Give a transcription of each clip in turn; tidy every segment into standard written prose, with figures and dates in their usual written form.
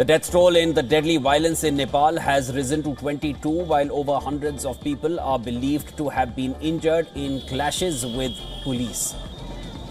The death toll in the deadly violence in Nepal has risen to 22, while over hundreds of people are believed to have been injured in clashes with police,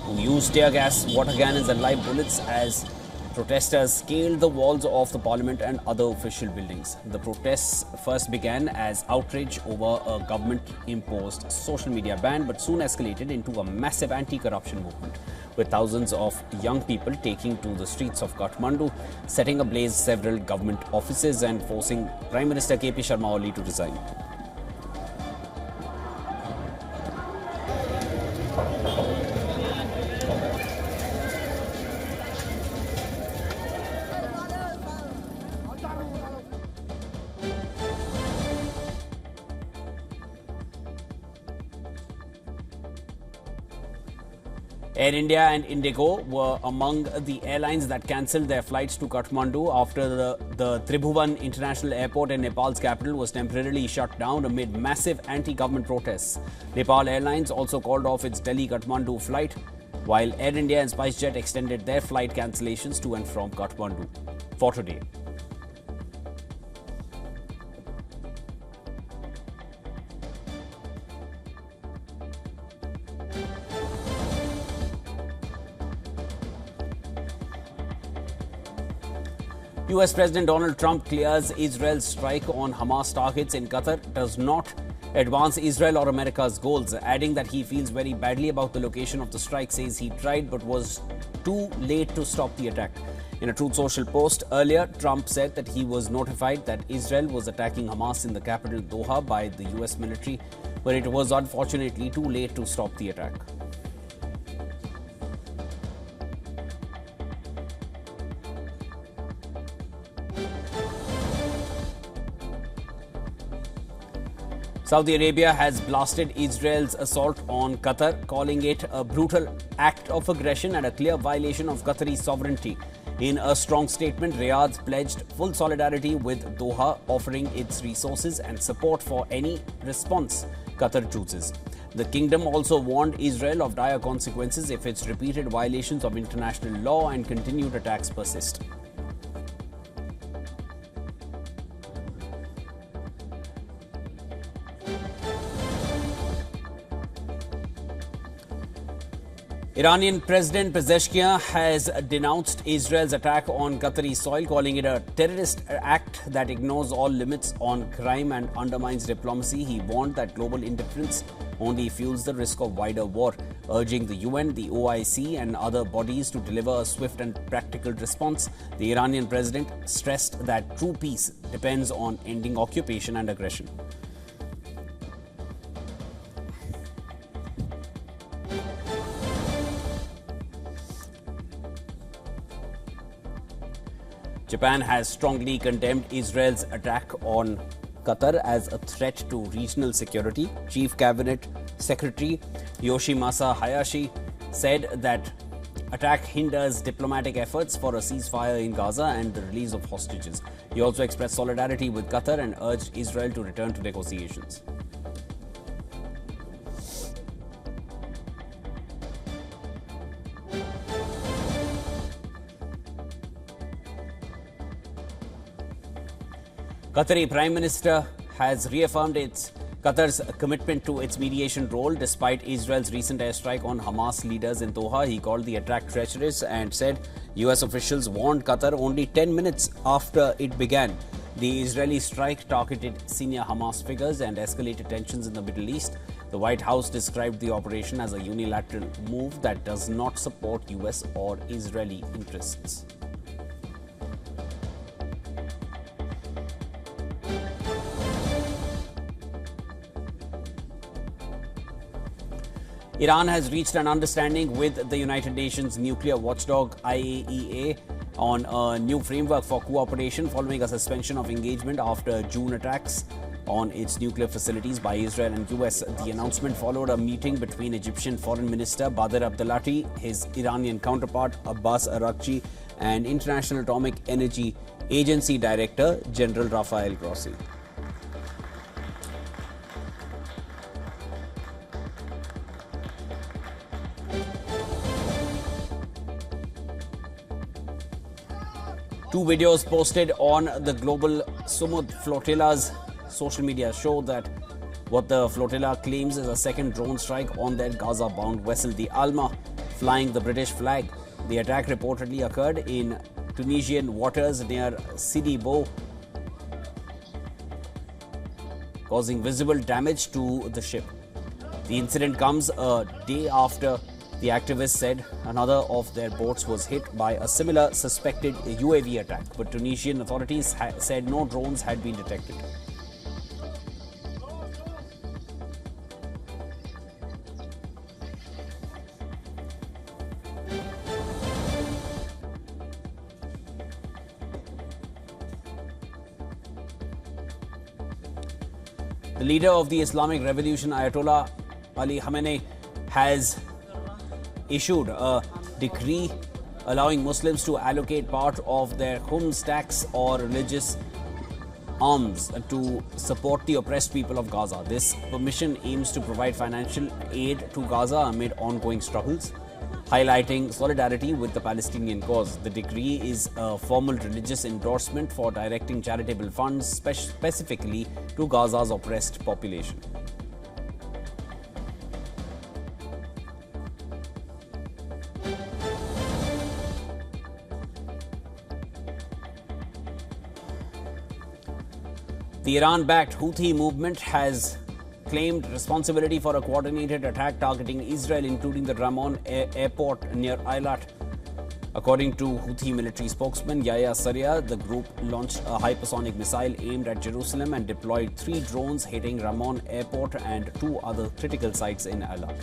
who used tear gas, water cannons and live bullets as protesters scaled the walls of the parliament and other official buildings. The protests first began as outrage over a government-imposed social media ban, but soon escalated into a massive anti-corruption movement, with thousands of young people taking to the streets of Kathmandu, setting ablaze several government offices and forcing Prime Minister KP Sharma Oli to resign. Air India and Indigo were among the airlines that cancelled their flights to Kathmandu after the Tribhuvan International Airport in Nepal's capital was temporarily shut down amid massive anti-government protests. Nepal Airlines also called off its Delhi-Kathmandu flight, while Air India and SpiceJet extended their flight cancellations to and from Kathmandu for today. US President Donald Trump clears Israel's strike on Hamas targets in Qatar does not advance Israel or America's goals, adding that he feels very badly about the location of the strike, says he tried but was too late to stop the attack. In a Truth Social post earlier, Trump said that he was notified that Israel was attacking Hamas in the capital Doha by the US military, but it was unfortunately too late to stop the attack. Saudi Arabia has blasted Israel's assault on Qatar, calling it a brutal act of aggression and a clear violation of Qatari sovereignty. In a strong statement, Riyadh pledged full solidarity with Doha, offering its resources and support for any response Qatar chooses. The kingdom also warned Israel of dire consequences if its repeated violations of international law and continued attacks persist. Iranian President Pezeshkian has denounced Israel's attack on Qatari soil, calling it a terrorist act that ignores all limits on crime and undermines diplomacy. He warned that global indifference only fuels the risk of wider war, urging the UN, the OIC and other bodies to deliver a swift and practical response. The Iranian president stressed that true peace depends on ending occupation and aggression. Japan has strongly condemned Israel's attack on Qatar as a threat to regional security. Chief Cabinet Secretary Yoshimasa Hayashi said that attack hinders diplomatic efforts for a ceasefire in Gaza and the release of hostages. He also expressed solidarity with Qatar and urged Israel to return to negotiations. Qatari Prime Minister has reaffirmed Qatar's commitment to its mediation role despite Israel's recent airstrike on Hamas leaders in Doha. He called the attack treacherous and said US officials warned Qatar only 10 minutes after it began. The Israeli strike targeted senior Hamas figures and escalated tensions in the Middle East. The White House described the operation as a unilateral move that does not support US or Israeli interests. Iran has reached an understanding with the United Nations nuclear watchdog IAEA on a new framework for cooperation following a suspension of engagement after June attacks on its nuclear facilities by Israel and US. The announcement followed a meeting between Egyptian Foreign Minister Badr Abdelati, his Iranian counterpart Abbas Araghchi, and International Atomic Energy Agency Director General Rafael Grossi. Two videos posted on the global Sumud flotilla's social media show that what the flotilla claims is a second drone strike on their Gaza-bound vessel, the Alma, flying the British flag. The attack reportedly occurred in Tunisian waters near Sidi Bou, causing visible damage to the ship. The incident comes a day after the activists said another of their boats was hit by a similar suspected UAV attack, but Tunisian authorities said no drones had been detected. The leader of the Islamic Revolution, Ayatollah Ali Khamenei, has issued a decree allowing Muslims to allocate part of their khums tax or religious alms to support the oppressed people of Gaza. This permission aims to provide financial aid to Gaza amid ongoing struggles, highlighting solidarity with the Palestinian cause. The decree is a formal religious endorsement for directing charitable funds specifically to Gaza's oppressed population. The Iran-backed Houthi movement has claimed responsibility for a coordinated attack targeting Israel, including the Ramon airport near Eilat. According to Houthi military spokesman Yahya Sariyah, the group launched a hypersonic missile aimed at Jerusalem and deployed 3 drones hitting Ramon airport and 2 other critical sites in Eilat.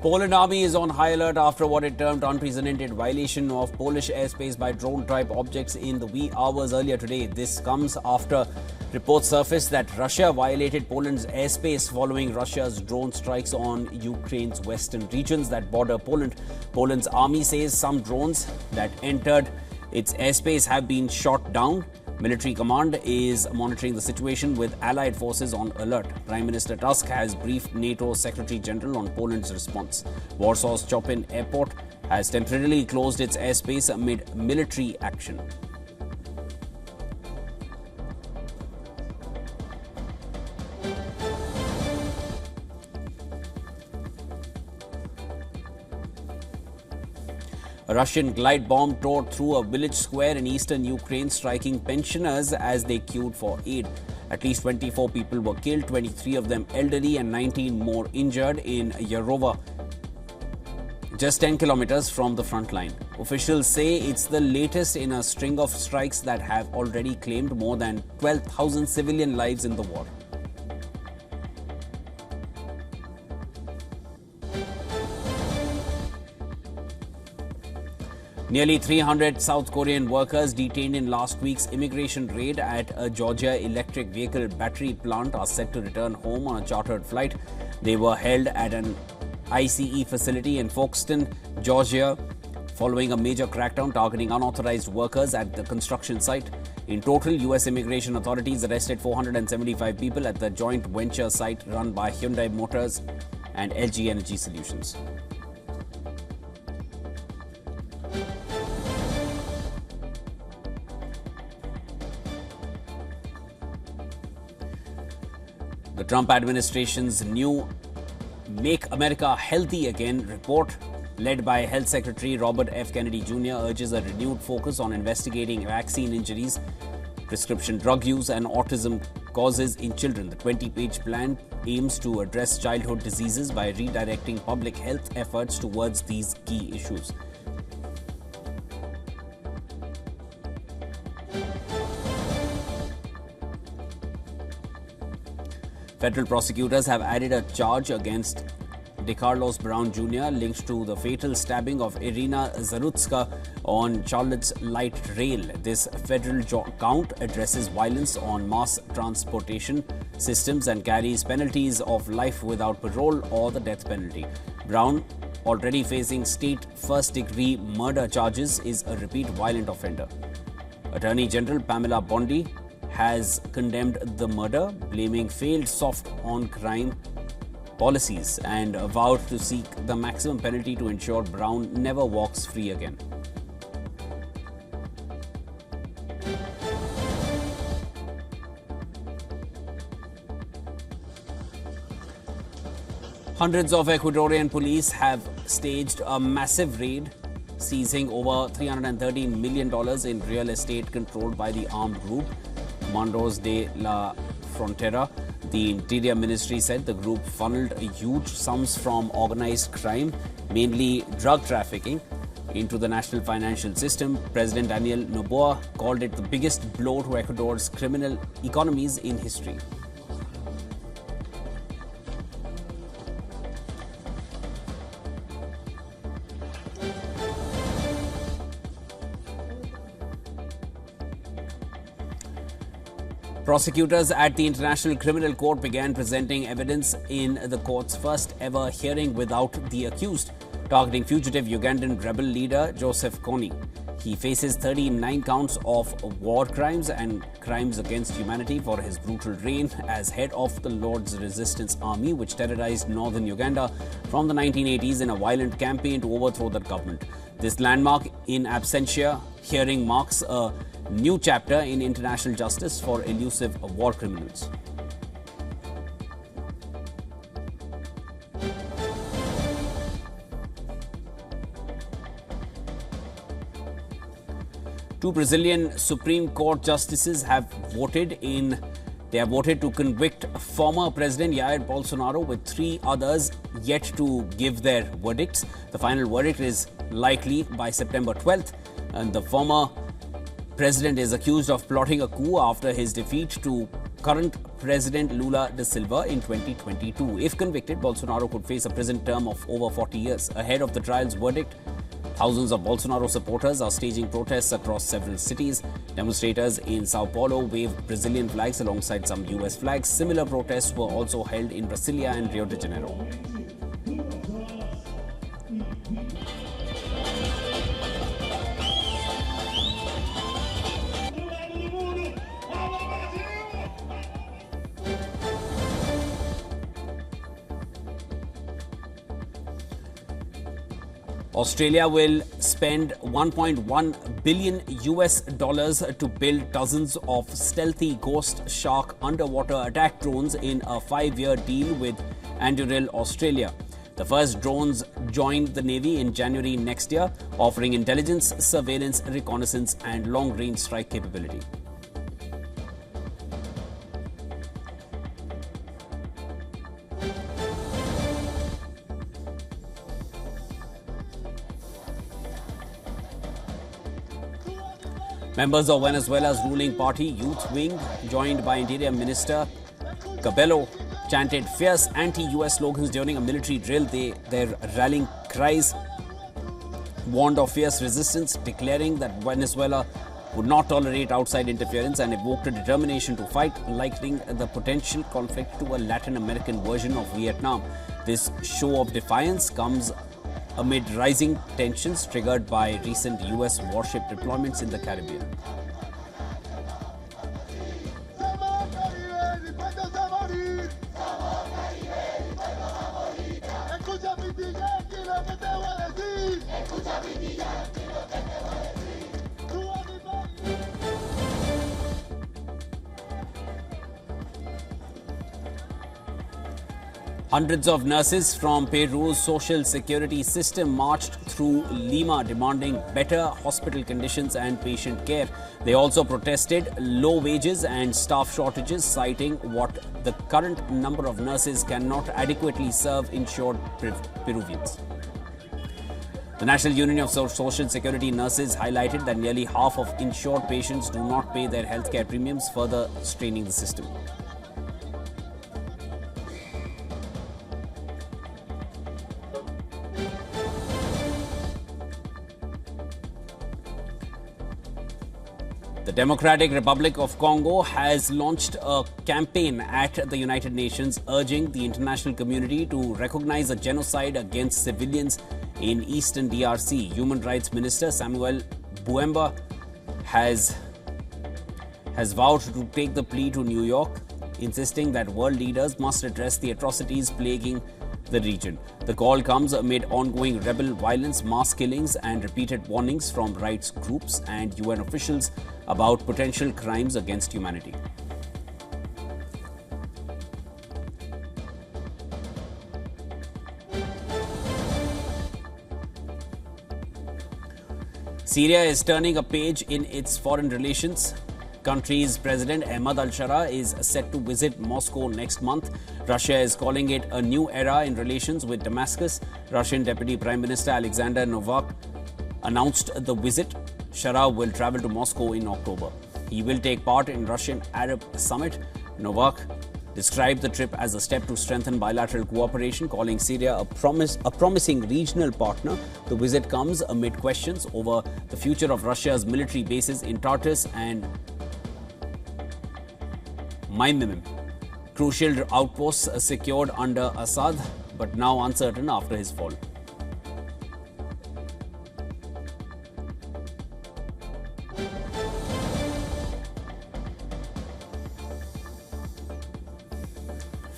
Poland army is on high alert after what it termed unprecedented violation of Polish airspace by drone-type objects in the wee hours earlier today. This comes after reports surfaced that Russia violated Poland's airspace following Russia's drone strikes on Ukraine's western regions that border Poland. Poland's army says some drones that entered its airspace have been shot down. Military command is monitoring the situation with allied forces on alert. Prime Minister Tusk has briefed NATO Secretary General on Poland's response. Warsaw's Chopin Airport has temporarily closed its airspace amid military action. A Russian glide bomb tore through a village square in eastern Ukraine, striking pensioners as they queued for aid. At least 24 people were killed, 23 of them elderly and 19 more injured in Yarova, just 10 kilometers from the front line. Officials say it's the latest in a string of strikes that have already claimed more than 12,000 civilian lives in the war. Nearly 300 South Korean workers detained in last week's immigration raid at a Georgia electric vehicle battery plant are set to return home on a chartered flight. They were held at an ICE facility in Folkestone, Georgia, following a major crackdown targeting unauthorized workers at the construction site. In total, U.S. immigration authorities arrested 475 people at the joint venture site run by Hyundai Motors and LG Energy Solutions. The Trump administration's new Make America Healthy Again report, led by Health Secretary Robert F. Kennedy Jr., urges a renewed focus on investigating vaccine injuries, prescription drug use, and autism causes in children. The 20-page plan aims to address childhood diseases by redirecting public health efforts towards these key issues. Federal prosecutors have added a charge against DeCarlos Brown Jr. linked to the fatal stabbing of Irina Zarutska on Charlotte's light rail. This federal count addresses violence on mass transportation systems and carries penalties of life without parole or the death penalty. Brown already facing state first-degree murder charges, is a repeat violent offender. Attorney General Pamela Bondi has condemned the murder, blaming failed soft on crime policies, and vowed to seek the maximum penalty to ensure Brown never walks free again. Hundreds of Ecuadorian police have staged a massive raid, seizing over $313 million in real estate controlled by the armed group Mandos de la Frontera. The Interior Ministry said the group funneled huge sums from organized crime, mainly drug trafficking, into the national financial system. President Daniel Noboa called it the biggest blow to Ecuador's criminal economies in history. Prosecutors at the International Criminal Court began presenting evidence in the court's first ever hearing without the accused, targeting fugitive Ugandan rebel leader Joseph Kony. He faces 39 counts of war crimes and crimes against humanity for his brutal reign as head of the Lord's Resistance Army, which terrorized northern Uganda from the 1980s in a violent campaign to overthrow that government. This landmark in absentia hearing marks a new chapter in international justice for elusive war criminals. Two Brazilian Supreme Court justices have voted to convict former President Jair Bolsonaro, with three others yet to give their verdicts. The final verdict is likely by September 12th, and the former president is accused of plotting a coup after his defeat to current President Lula da Silva in 2022. If convicted, Bolsonaro could face a prison term of over 40 years. Ahead of the trial's verdict, thousands of Bolsonaro supporters are staging protests across several cities. Demonstrators in Sao Paulo waved Brazilian flags alongside some US flags. Similar protests were also held in Brasilia and Rio de Janeiro. Australia will spend $1.1 billion to build dozens of stealthy ghost shark underwater attack drones in a 5-year deal with Anduril Australia. The first drones joined the Navy in January next year, offering intelligence, surveillance, reconnaissance, and long-range strike capability. Members of Venezuela's ruling party, Youth Wing, joined by Interior Minister Cabello, chanted fierce anti-US slogans during a military drill. Their rallying cries warned of fierce resistance, declaring that Venezuela would not tolerate outside interference, and evoked a determination to fight, likening the potential conflict to a Latin American version of Vietnam. This show of defiance comes amid rising tensions triggered by recent US warship deployments in the Caribbean. Hundreds of nurses from Peru's social security system marched through Lima demanding better hospital conditions and patient care. They also protested low wages and staff shortages, citing what the current number of nurses cannot adequately serve insured Peruvians. The National Union of Social Security Nurses highlighted that nearly half of insured patients do not pay their healthcare premiums, further straining the system. The Democratic Republic of Congo has launched a campaign at the United Nations urging the international community to recognize a genocide against civilians in eastern DRC. Human Rights Minister Samuel Buemba has vowed to take the plea to New York, insisting that world leaders must address the atrocities plaguing the region. The call comes amid ongoing rebel violence, mass killings, and repeated warnings from rights groups and UN officials about potential crimes against humanity. Syria is turning a page in its foreign relations. Country's President Ahmad al-Shara is set to visit Moscow next month. Russia is calling it a new era in relations with Damascus. Russian Deputy Prime Minister Alexander Novak announced the visit. Shara will travel to Moscow in October. He will take part in Russian Arab Summit. Novak described the trip as a step to strengthen bilateral cooperation, calling Syria a promising regional partner. The visit comes amid questions over the future of Russia's military bases in Tartus and Maimim, crucial outposts secured under Assad, but now uncertain after his fall.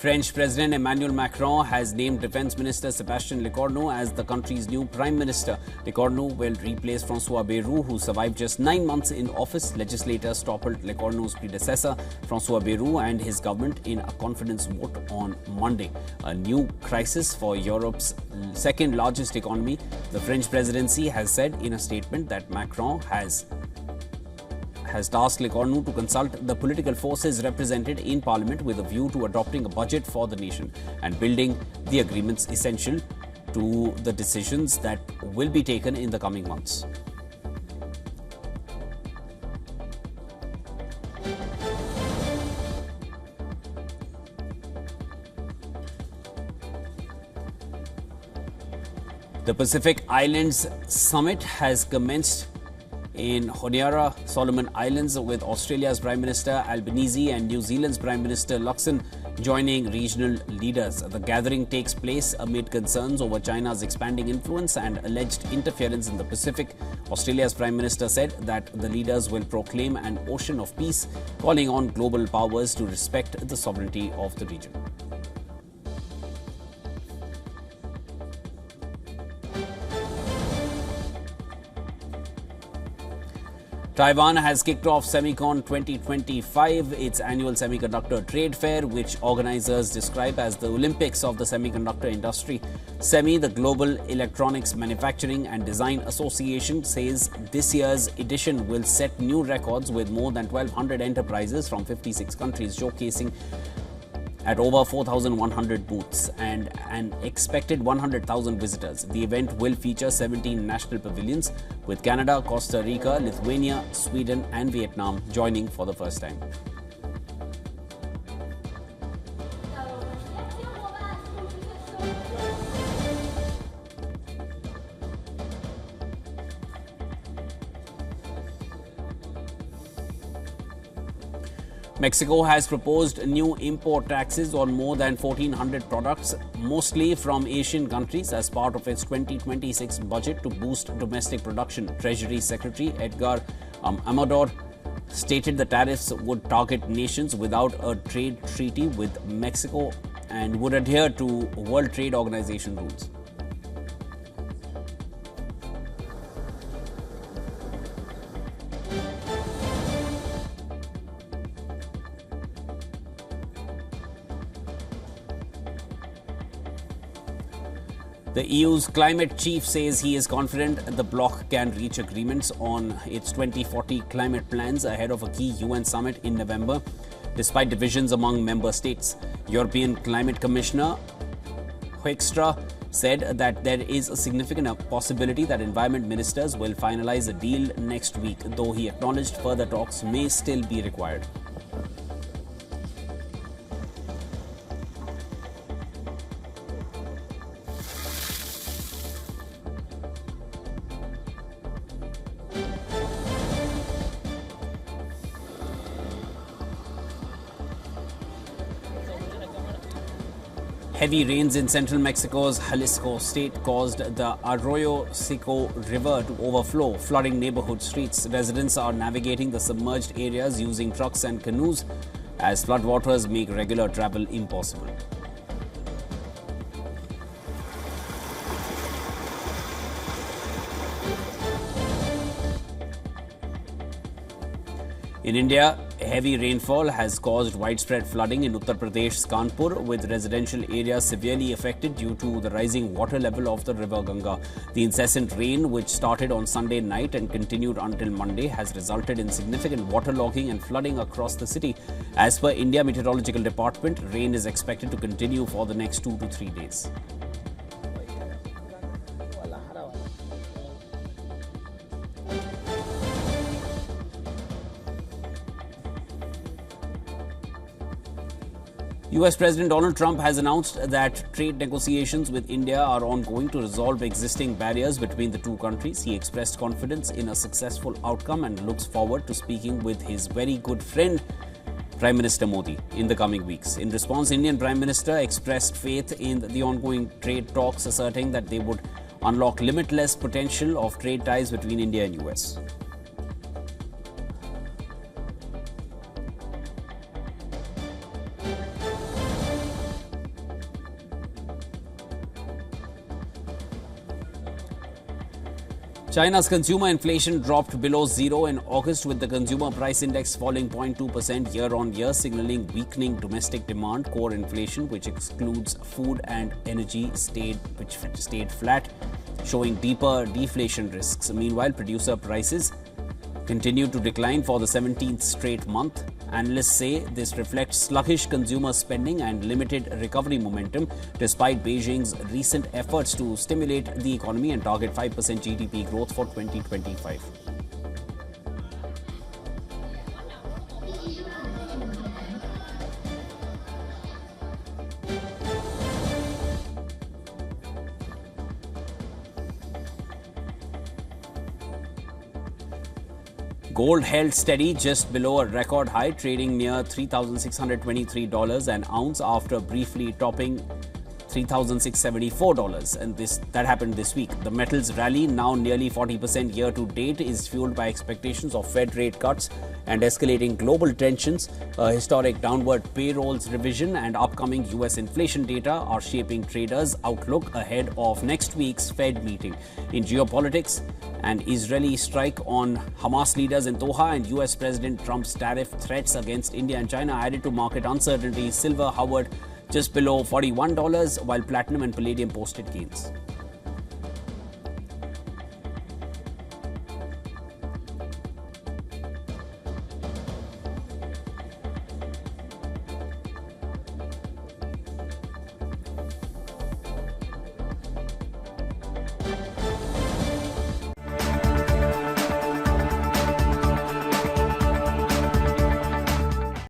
French President Emmanuel Macron has named Defense Minister Sébastien Lecornu as the country's new Prime Minister. Lecornu will replace François Bayrou, who survived just 9 months in office. Legislators toppled Lecornu's predecessor, François Bayrou, and his government in a confidence vote on Monday. A new crisis for Europe's second largest economy. The French presidency has said in a statement that Macron has tasked Lecornu to consult the political forces represented in Parliament with a view to adopting a budget for the nation and building the agreements essential to the decisions that will be taken in the coming months. The Pacific Islands Summit has commenced in Honiara, Solomon Islands, with Australia's Prime Minister Albanese and New Zealand's Prime Minister Luxon joining regional leaders. The gathering takes place amid concerns over China's expanding influence and alleged interference in the Pacific. Australia's Prime Minister said that the leaders will proclaim an ocean of peace, calling on global powers to respect the sovereignty of the region. Taiwan has kicked off Semicon 2025, its annual semiconductor trade fair, which organizers describe as the Olympics of the semiconductor industry. SEMI, the Global Electronics Manufacturing and Design Association, says this year's edition will set new records with more than 1,200 enterprises from 56 countries showcasing at over 4,100 booths and an expected 100,000 visitors. The event will feature 17 national pavilions, with Canada, Costa Rica, Lithuania, Sweden and Vietnam joining for the first time. Mexico has proposed new import taxes on more than 1,400 products, mostly from Asian countries, as part of its 2026 budget to boost domestic production. Treasury Secretary Edgar Amador stated the tariffs would target nations without a trade treaty with Mexico and would adhere to World Trade Organization rules. The EU's climate chief says he is confident the bloc can reach agreements on its 2040 climate plans ahead of a key UN summit in November, despite divisions among member states. European Climate Commissioner Hoekstra said that there is a significant possibility that environment ministers will finalize a deal next week, though he acknowledged further talks may still be required. Heavy rains in central Mexico's Jalisco state caused the Arroyo Seco River to overflow, flooding neighborhood streets. Residents are navigating the submerged areas using trucks and canoes as floodwaters make regular travel impossible. In India, heavy rainfall has caused widespread flooding in Uttar Pradesh's Kanpur, with residential areas severely affected due to the rising water level of the river Ganga. The incessant rain, which started on Sunday night and continued until Monday, has resulted in significant waterlogging and flooding across the city. As per India Meteorological Department, rain is expected to continue for the next 2 to 3 days. US President Donald Trump has announced that trade negotiations with India are ongoing to resolve existing barriers between the two countries. He expressed confidence in a successful outcome and looks forward to speaking with his very good friend, Prime Minister Modi, in the coming weeks. In response, Indian Prime Minister expressed faith in the ongoing trade talks, asserting that they would unlock limitless potential of trade ties between India and US. China's consumer inflation dropped below zero in August, with the consumer price index falling 0.2% year-on-year, signaling weakening domestic demand. Core inflation, which excludes food and energy, stayed flat, showing deeper deflation risks. Meanwhile, producer prices continued to decline for the 17th straight month. Analysts say this reflects sluggish consumer spending and limited recovery momentum, despite Beijing's recent efforts to stimulate the economy and target 5% GDP growth for 2025. Gold held steady just below a record high, trading near $3,623 an ounce after briefly topping $3,674, and that happened this week. The metal's rally, now nearly 40% year to date, is fueled by expectations of Fed rate cuts and escalating global tensions. A historic downward payrolls revision and upcoming US inflation data are shaping traders' outlook ahead of next week's Fed meeting. In geopolitics, an Israeli strike on Hamas leaders in Doha and US President Trump's tariff threats against India and China added to market uncertainty. Silver hovered just below $41, while platinum and palladium posted gains.